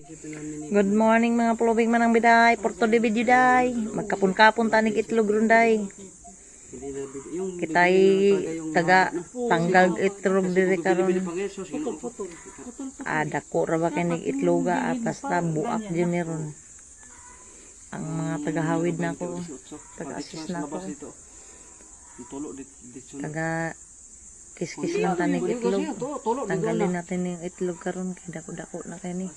Good morning mga pulubing manang biday. Porto de video day. Magkapon-kapon tanig itlog runday. Kitay taga tanggal itlog diri karon. Dako ra ba kinig itloga atas ta buak jud ni ron. Ang mga tagahawid nako, taga-assist nako. Taga kis-kis lang tanig itlog. Tanggalin natin yung itlog karon kay dako-dako na kay ni.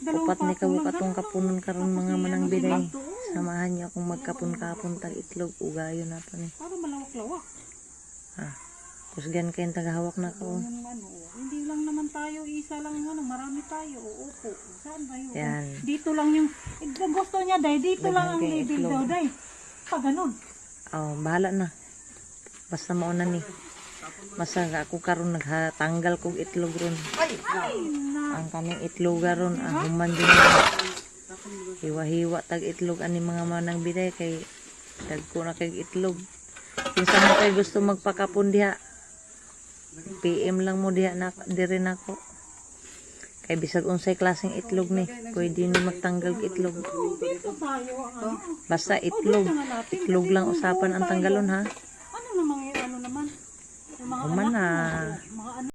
Upat ni kabukatong kapunon karon mga manang biday. Samahan niyo akong magkapon-kapon tag itlog ugayon nato ni. Para malawak-lawak. Kusgan kay tagahawak na ko. Hindi lang naman tayo, isa lang marami tayo. Opo. Saan ba yun? Yan. Dito lang yung gusto niya day, dito lang ang label daw day. Pa ganun. Bahala na. Basta mauna ni. Basta ako karon nagtanggal kog itlog ron. Ang kaming itlog ron human din. Hiwa-hiwa tag itlog ani mga manang biday kay dagko na kay itlog. Kinsa man kay gusto magpakapon diha. PM lang mo diha na diri nako. Kay bisag unsay klaseng itlog ni, pwede ni magtanggal itlog. Basta itlog. Itlog lang usapan ang tanggalon ha. Ano naman? Human na.